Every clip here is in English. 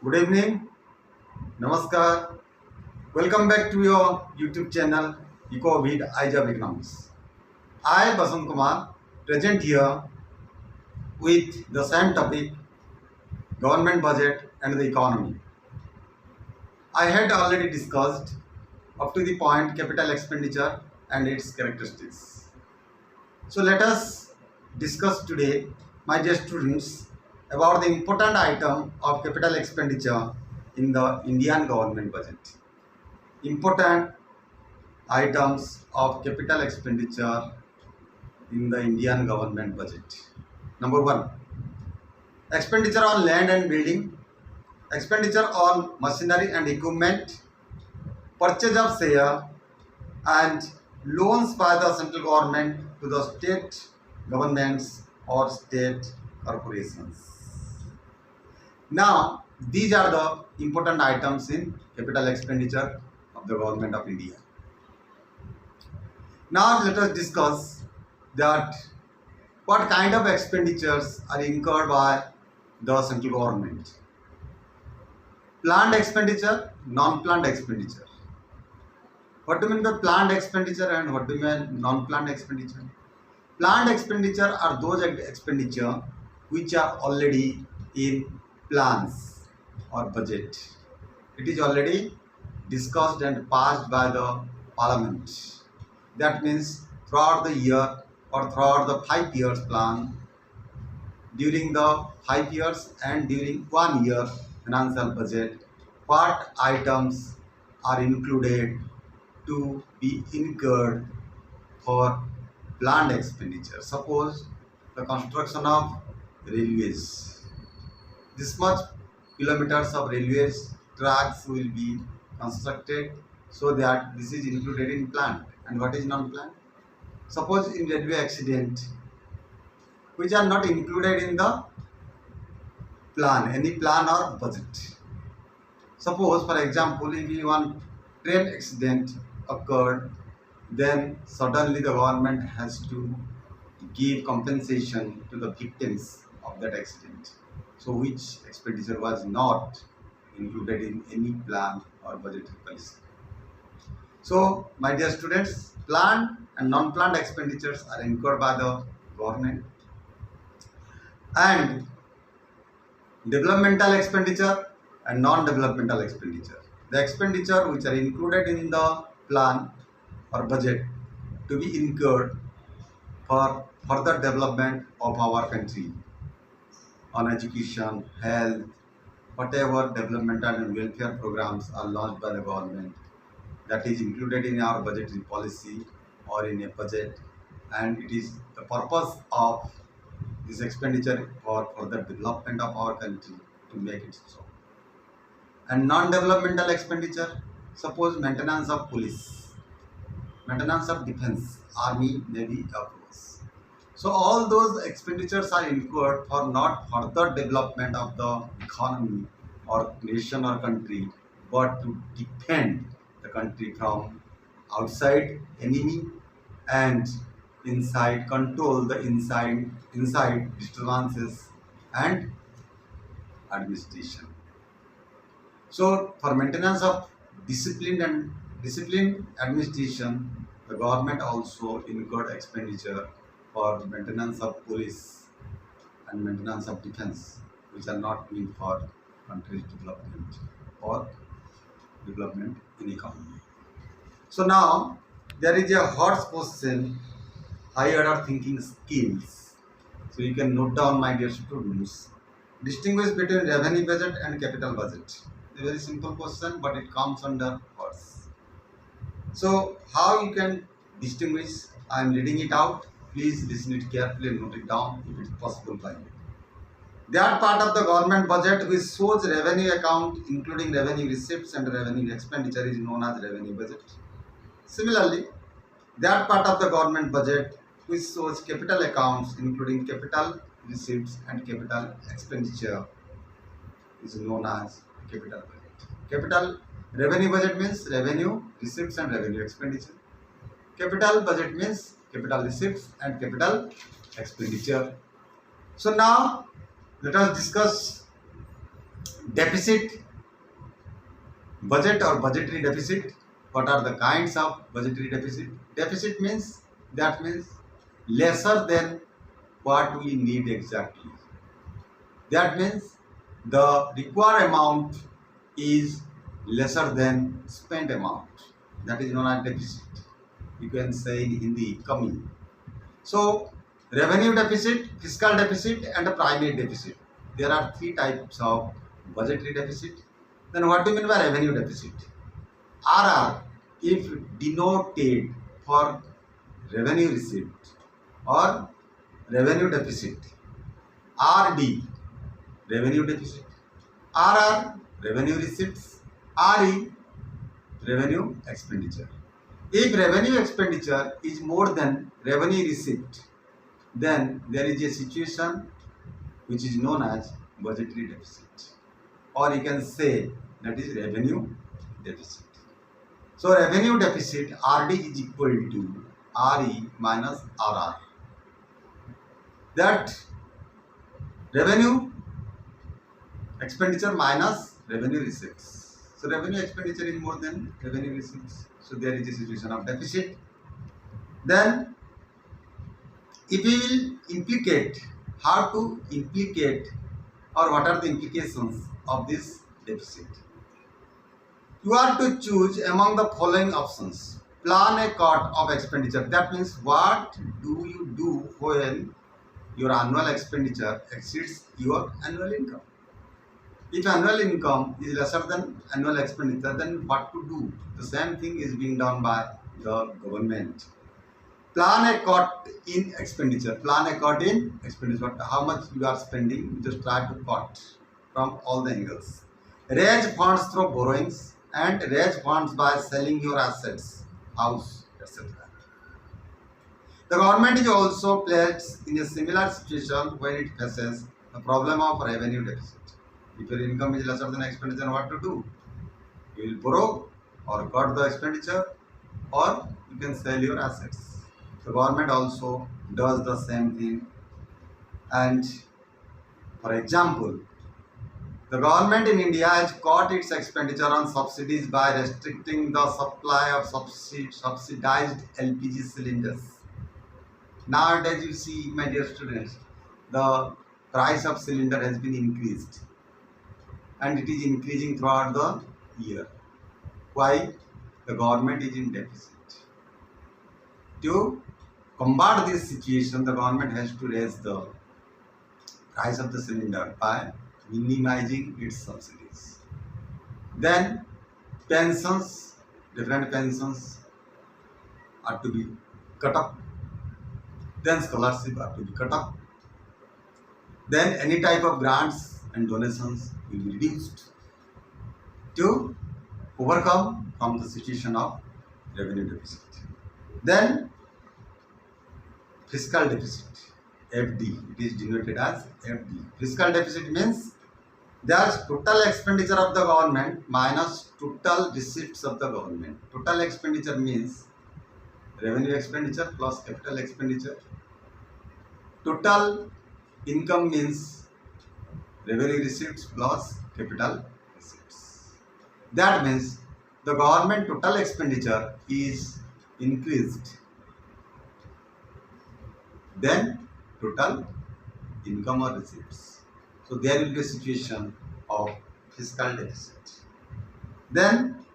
Good evening, Namaskar. Welcome back to your YouTube channel Eco with IJAB Economics. I, Basant Kumar, present here with the same topic government budget and the economy. I had already discussed up to the point capital expenditure and its characteristics. So let us discuss today, my dear students, about the important item of capital expenditure in the Indian government budget. Important items of capital expenditure in the Indian government budget. Number one, expenditure on land and building, expenditure on machinery and equipment, purchase of share, and loans by the central government to the state governments or state corporations. Now, these are the important items in capital expenditure of the government of India. Now let us discuss that what kind of expenditures are incurred by the central government. Planned expenditure, non-planned expenditure. What do you mean by planned expenditure and what do you mean non-planned expenditure? Planned expenditure are those expenditure which are already in plans or budget. It is already discussed and passed by the parliament. That means throughout the year or throughout the 5 years plan, during the 5 years and during 1 year financial budget, what items are included to be incurred for planned expenditure. Suppose the construction of railways. This much kilometers of railways tracks will be constructed, so that this is included in planned. And what is non-planned? Suppose in railway accident, which are not included in the plan, any plan or budget. Suppose, for example, if one train accident occurred, then suddenly the government has to give compensation to the victims of that accident. So, which expenditure was not included in any plan or budgetary policy. So, my dear students, planned and non-planned expenditures are incurred by the government, and developmental expenditure and non-developmental expenditure. The expenditure which are included in the plan or budget to be incurred for further development of our country on education, health, whatever developmental and welfare programs are launched by the government, that is included in our budgetary policy or in a budget, and it is the purpose of this expenditure for the development of our country to make it so. And non-developmental expenditure, suppose maintenance of police, maintenance of defense, army, navy, air force. So all those expenditures are incurred for not further development of the economy or nation or country, but to defend the country from outside enemy and inside control the inside disturbances and administration. So for maintenance of disciplined administration, the government also incurred expenditure for maintenance of police and maintenance of defense, which are not meant for country's development or development in economy. So now there is a hot question, high order thinking skills. So you can note down, my dear students. Distinguish between revenue budget and capital budget. A very simple question, but it comes under words. So how you can distinguish? I am reading it out. Please listen it carefully and note it down if it's possible by you. That part of the government budget which shows revenue account including revenue receipts and revenue expenditure is known as revenue budget. Similarly, that part of the government budget which shows capital accounts including capital receipts and capital expenditure is known as capital budget. Capital revenue budget means revenue receipts and revenue expenditure. Capital budget means capital receipts and capital expenditure. So now let us discuss Deficit, budget or budgetary deficit. What are the kinds of budgetary deficit? Deficit means, that means lesser than what we need exactly. That means the required amount is lesser than spent amount. That is known as deficit. You can say in Hindi, kami. So, revenue deficit, fiscal deficit, and a primary deficit. There are three types of budgetary deficit. Then, what do you mean by revenue deficit? RR, if denoted for revenue receipt or revenue deficit. RD, revenue deficit. RR, revenue receipts. RE, revenue expenditure. If revenue expenditure is more than revenue receipt, then there is a situation which is known as budgetary deficit, or you can say that is revenue deficit. So revenue deficit RD is equal to RE minus RR. That revenue expenditure minus revenue receipts. So revenue expenditure is more than revenue receipts. So there is a situation of deficit. Then if we will implicate, how to implicate or what are the implications of this deficit? You are to choose among the following options. Plan a cut of expenditure. That means what do you do when your annual expenditure exceeds your annual income? If annual income is lesser than annual expenditure, then what to do? The same thing is being done by the government. Plan a cut in expenditure. Plan a cut in expenditure. How much you are spending, you just try to cut from all the angles. Raise funds through borrowings and raise funds by selling your assets, house, etc. The government is also placed in a similar situation when it faces the problem of revenue deficit. If your income is lesser than expenditure, what to do? You will borrow or cut the expenditure, or you can sell your assets. The government also does the same thing. And for example, the government in India has cut its expenditure on subsidies by restricting the supply of subsidized LPG cylinders. Nowadays, you see, my dear students, the price of cylinder has been increased, and it is increasing throughout the year. Why? The government is in deficit. To combat this situation, the government has to raise the price of the cylinder by minimizing its subsidies. Then pensions, different pensions are to be cut up. Then scholarship are to be cut up. Then any type of grants and donations will be reduced to overcome from the situation of revenue deficit. Then fiscal deficit, FD, it is denoted as FD. Fiscal deficit means there's total expenditure of the government minus total receipts of the government. Total expenditure means revenue expenditure plus capital expenditure. Total income means revenue receipts plus capital receipts. That means the government total expenditure is increased, then total income or receipts. So there will be a situation of fiscal deficit. Then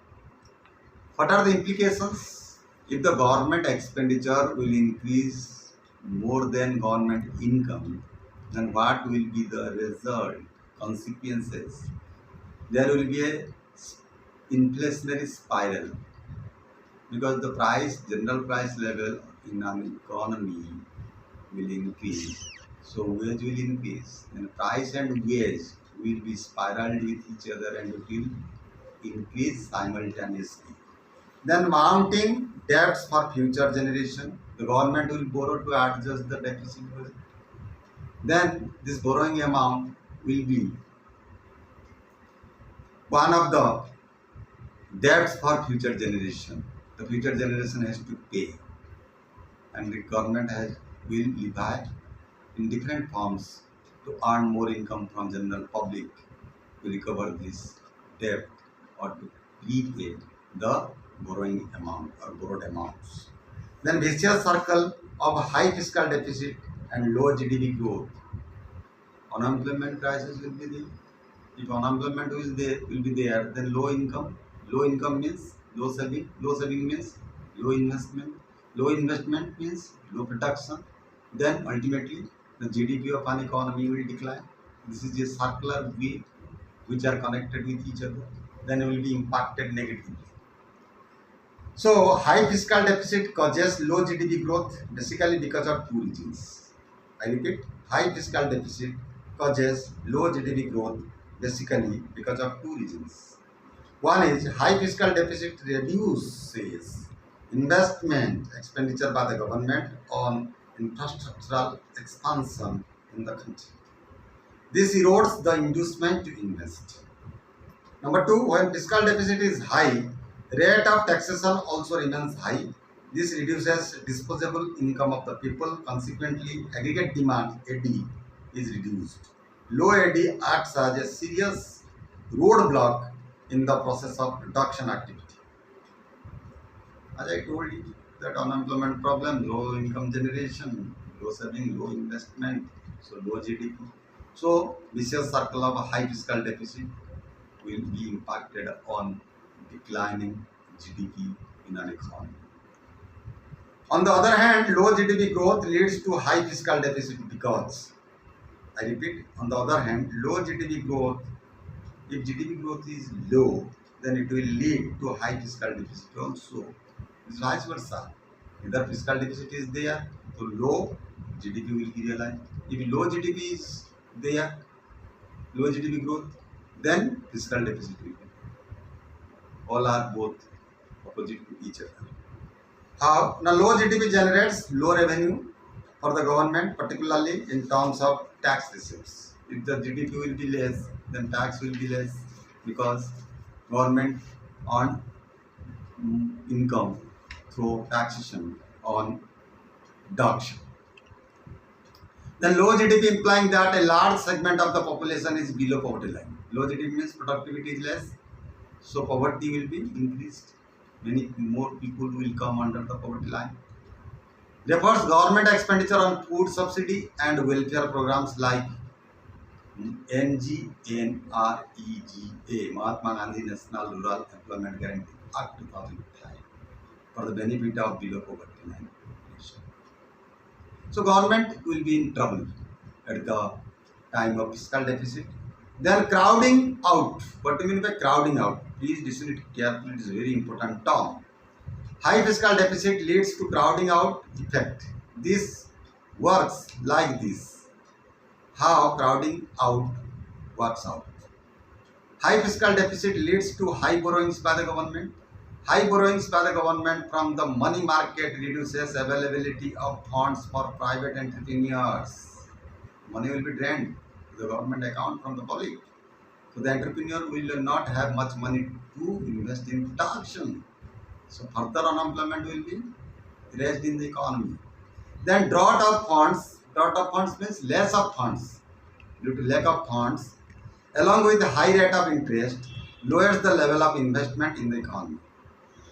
what are the implications? If the government expenditure will increase more than government income, then what will be the result, consequences? There will be a inflationary spiral, because the price, general price level in an economy will increase. So wage will increase, and price and wage will be spiraled with each other and it will increase simultaneously. Then mounting debts for future generation. The government will borrow to adjust the deficit budget. Then this borrowing amount will be one of the debts for future generation. The future generation has to pay, and the government will levy in different forms to earn more income from general public to recover this debt or to repay the borrowing amount or borrowed amounts. Then vicious circle of high fiscal deficit and low GDP growth. Unemployment crisis will be there. If unemployment will be there, then low income. Low income means low saving. Low saving means low investment. Low investment means low production. Then ultimately the GDP of an economy will decline. This is a circular wave which are connected with each other. Then it will be impacted negatively. So high fiscal deficit causes low GDP growth basically because of two reasons. I repeat, high fiscal deficit causes low GDP growth basically because of two reasons. One is high fiscal deficit reduces investment expenditure by the government on infrastructural expansion in the country. This erodes the inducement to invest. Number two, when fiscal deficit is high, rate of taxation also remains high. This reduces disposable income of the people. Consequently, aggregate demand (AD) is reduced. Low AD acts as a serious roadblock in the process of production activity. As I told you, that unemployment problem, low income generation, low saving, low investment, so low GDP. So, vicious circle of a high fiscal deficit will be impacted on declining GDP in an economy. On the other hand, low GDP growth leads to high fiscal deficit because, I repeat, on the other hand, low GDP growth, if GDP growth is low, then it will lead to high fiscal deficit also. It's vice versa. Either fiscal deficit is there, so low GDP will be realized. If low GDP is there, low GDP growth, then fiscal deficit will be. All are both opposite to each other. How? Now low GDP generates low revenue for the government, particularly in terms of tax receipts. If the GDP will be less, then tax will be less because government earn income through taxation on deduction. Then low GDP implying that a large segment of the population is below poverty line. Low GDP means productivity is less, so poverty will be increased. Many more people will come under the poverty line. Refers government expenditure on food subsidy and welfare programs like NGNREGA, Mahatma Gandhi National Rural Employment Guarantee Act 2005, for the benefit of below poverty line population. So government will be in trouble at the time of fiscal deficit. Then crowding out. What do you mean by crowding out? Please listen it carefully. It is a very important term. High fiscal deficit leads to crowding out effect. This works like this. How crowding out works out? High fiscal deficit leads to high borrowings by the government. High borrowings by the government from the money market reduces availability of funds for private entrepreneurs. Money will be drained to the government account from the public. So the entrepreneur will not have much money to invest in production. So further unemployment will be raised in the economy. Then drought of funds. Drought of funds means less of funds. Due to lack of funds, along with the high rate of interest, lowers the level of investment in the economy.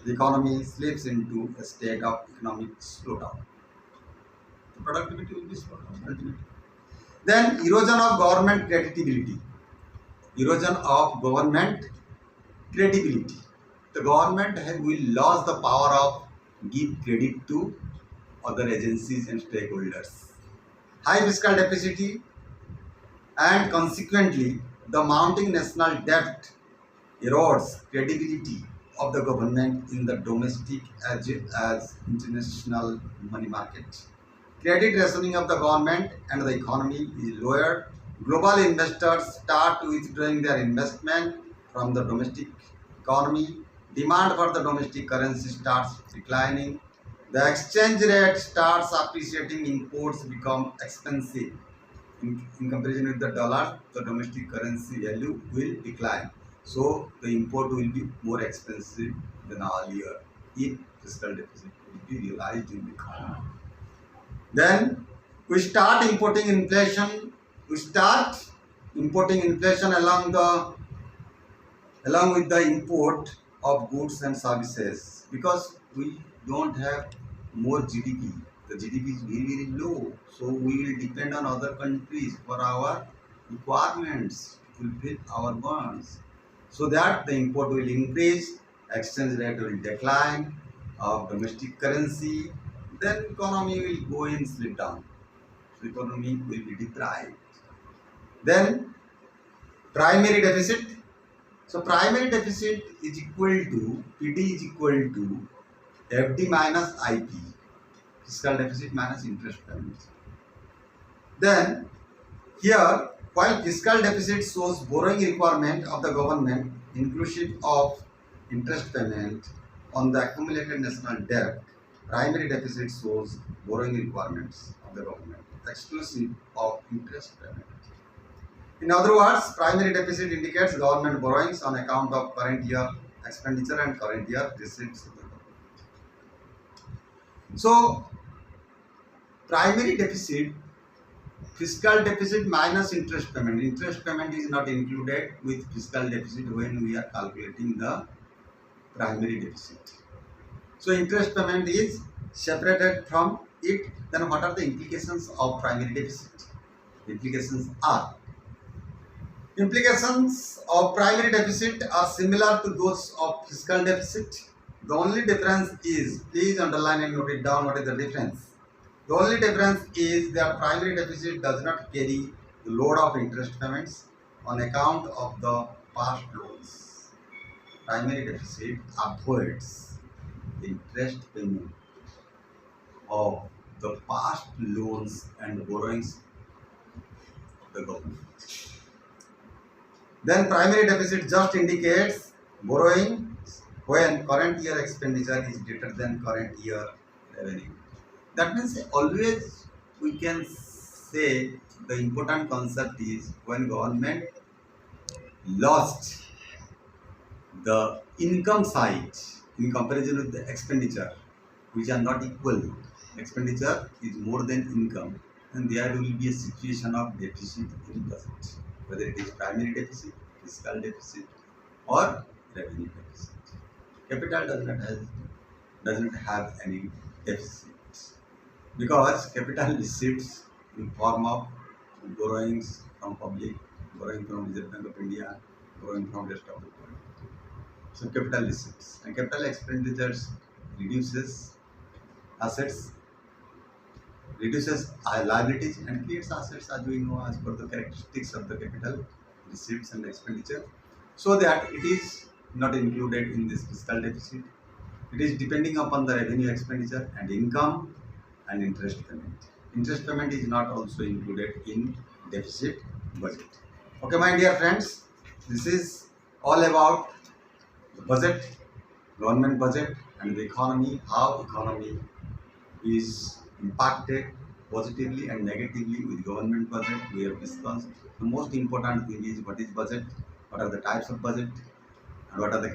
The economy slips into a state of economic slowdown. The productivity will be slowed down ultimately. Then erosion of government credibility. Erosion of government credibility. The government will lose the power of give credit to other agencies and stakeholders. High fiscal deficit and consequently the mounting national debt erodes credibility of the government in the domestic as well as international money market. Credit rationing of the government and the economy is lowered. Global investors start withdrawing their investment from the domestic economy. Demand for the domestic currency starts declining. The exchange rate starts appreciating. Imports become expensive. In comparison with the dollar, the domestic currency value will decline. So the import will be more expensive than earlier if fiscal deficit will be realized in the economy. Then we start importing inflation. We start importing inflation along the along with the import of goods and services, because we don't have more GDP. The GDP is very, very low, so we will depend on other countries for our requirements to fulfill our wants. So that the import will increase, exchange rate will decline of domestic currency, then economy will go in slip down. So economy will be deprived. Then primary deficit. So primary deficit is equal to PD is equal to FD minus IP, fiscal deficit minus interest payments. Then here, while fiscal deficit shows borrowing requirement of the government inclusive of interest payment on the accumulated national debt, primary deficit shows borrowing requirements of the government exclusive of interest payment. In other words, primary deficit indicates government borrowings on account of current year expenditure and current year receipts of the government. So, primary deficit, fiscal deficit minus interest payment. Interest payment is not included with fiscal deficit when we are calculating the primary deficit. So, interest payment is separated from it. Then, what are the implications of primary deficit? Implications of primary deficit are similar to those of fiscal deficit. The only difference is, please underline and note it down, what is the difference? The only difference is that primary deficit does not carry the load of interest payments on account of the past loans. Primary deficit avoids the interest payment of the past loans and borrowings of the government. Then primary deficit just indicates borrowing when current year expenditure is greater than current year revenue. That means always we can say the important concept is when government lost the income side in comparison with the expenditure, which are not equal. Expenditure is more than income, and there will be a situation of deficit in budget, whether it is primary deficit, fiscal deficit, or revenue deficit. Capital does not have any deficit because capital receipts in form of borrowings from public, borrowing from Reserve Bank of India, borrowing from rest of the world. So capital receipts and capital expenditures reduces assets, reduces liabilities and creates assets, as we know, as per the characteristics of the capital receipts and expenditure, so that it is not included in this fiscal deficit. It is depending upon the revenue, expenditure and income and interest payment. Interest payment is not also included in deficit budget. Okay, my dear friends, this is all about the budget, government budget and the economy, how economy is impacted positively and negatively with government budget. We have discussed. The most important thing is what is budget, what are the types of budget, and what are the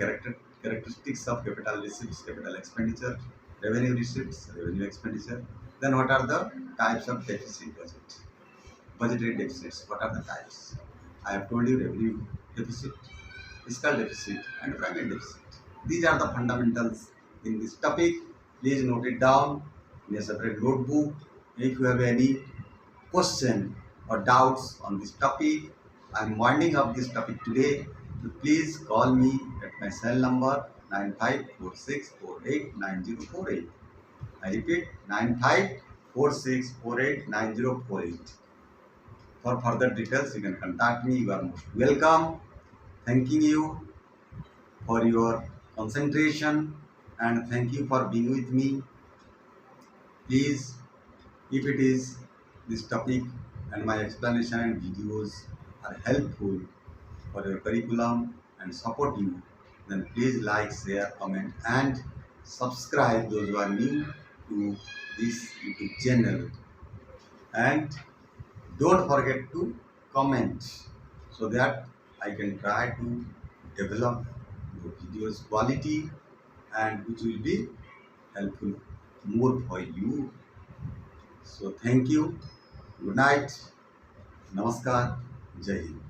characteristics of capital receipts, capital expenditure, revenue receipts, revenue expenditure. Then what are the types of deficit budget, budgetary deficits, what are the types? I have told you revenue deficit, fiscal deficit and primary deficit. These are the fundamentals in this topic. Please note it down in a separate notebook. If you have any question or doubts on this topic, I am winding up this topic today. So please call me at my cell number 9546489048. I repeat 9546489048. For further details, you can contact me. You are most welcome. Thanking you for your concentration and thank you for being with me. Please, if it is this topic and my explanation and videos are helpful for your curriculum and support you, then please like, share, comment and subscribe those who are new to this YouTube channel. And don't forget to comment so that I can try to develop the video's quality and which will be helpful more for you. So thank you. Good night. Namaskar. Jai Hind.